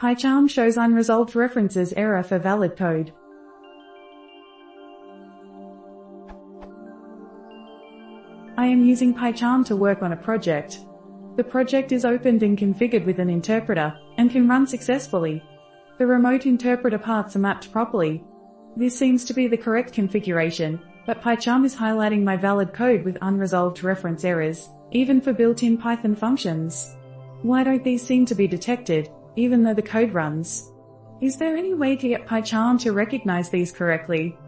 PyCharm shows unresolved references error for valid code. I am using PyCharm to work on a project. The project is opened and configured with an interpreter, and can run successfully. The remote interpreter paths are mapped properly. This seems to be the correct configuration, but PyCharm is highlighting my valid code with unresolved reference errors, even for built-in Python functions. Why don't these seem to be detected, even though the code runs? Is there any way to get PyCharm to recognize these correctly?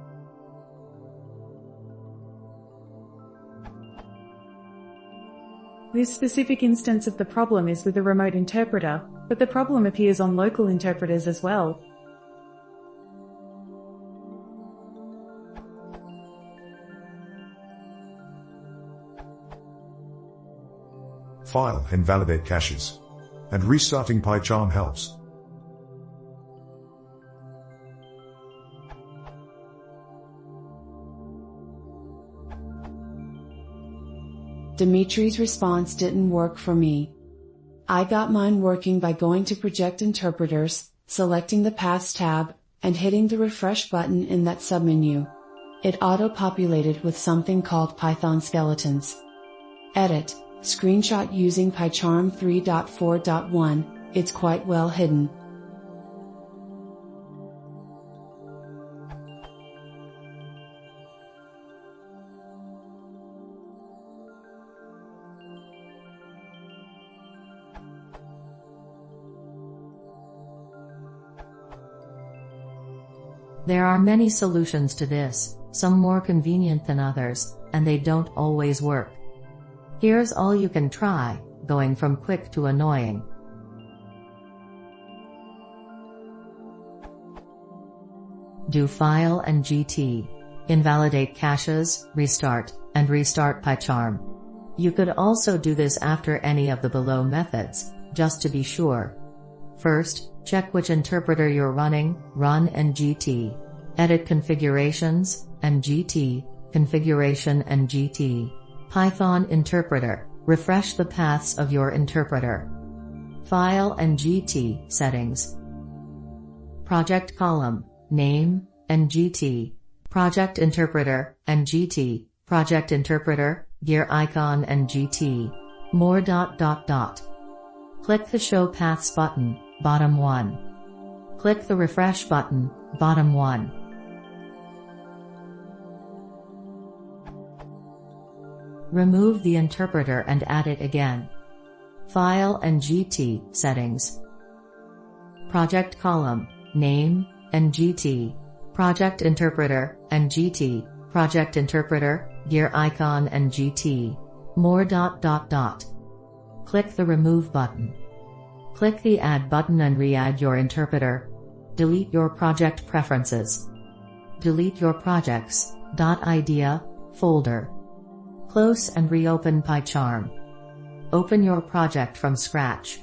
This specific instance of the problem is with a remote interpreter, but the problem appears on local interpreters as well. File and validate caches. And restarting PyCharm helps. Dimitri's response didn't work for me. I got mine working by going to Project Interpreters, selecting the Paths tab, and hitting the refresh button in that submenu. It auto-populated with something called Python skeletons. Edit, screenshot using PyCharm 3.4.1, it's quite well hidden. There are many solutions to this, some more convenient than others, and they don't always work. Here's all you can try, going from quick to annoying. Do file and GT. Invalidate caches, restart, and restart PyCharm. You could also do this after any of the below methods, just to be sure. First, check which interpreter you're running, run and GT. Edit configurations, and GT, configuration and GT. Python interpreter, refresh the paths of your interpreter. File and GT, settings. Project column, name, and GT. Project interpreter, and GT. Project interpreter, gear icon and GT. More ... Click the Show Paths button, bottom 1. Click the Refresh button, bottom 1. Remove the interpreter and add it again. File and GT, settings. Project column, name, and GT. Project interpreter, and GT. Project interpreter, gear icon and GT. More ... Click the Remove button. Click the Add button and re-add your interpreter. Delete your project preferences. Delete your projects, .idea, folder. Close and reopen PyCharm. Open your project from scratch.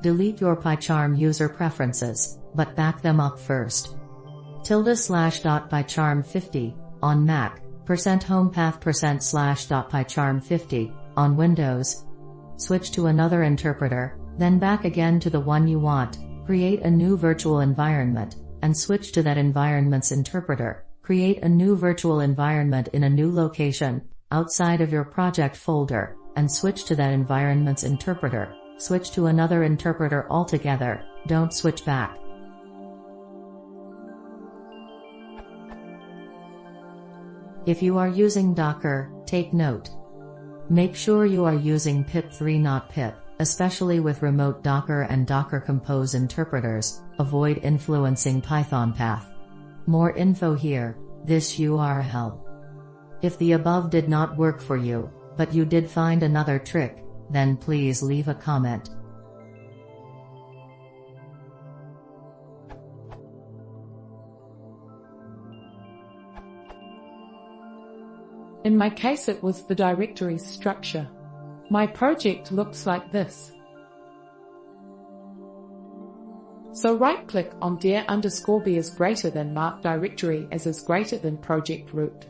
Delete your PyCharm user preferences, but back them up first. ~/.pycharm50 on Mac, %homepath %/.pycharm50 on Windows. Switch to another interpreter, then back again to the one you want. Create a new virtual environment, and switch to that environment's interpreter. Create a new virtual environment in a new location, outside of your project folder, and switch to that environment's interpreter. Switch to another interpreter altogether, don't switch back. If you are using Docker, take note. Make sure you are using pip3 not pip, especially with remote Docker and Docker Compose interpreters. Avoid influencing Python path. More info here, this URL. If the above did not work for you, but you did find another trick, then please leave a comment. In my case, it was the directory structure. My project looks like this. So right-click on dir_b is greater than mark directory as is greater than project root.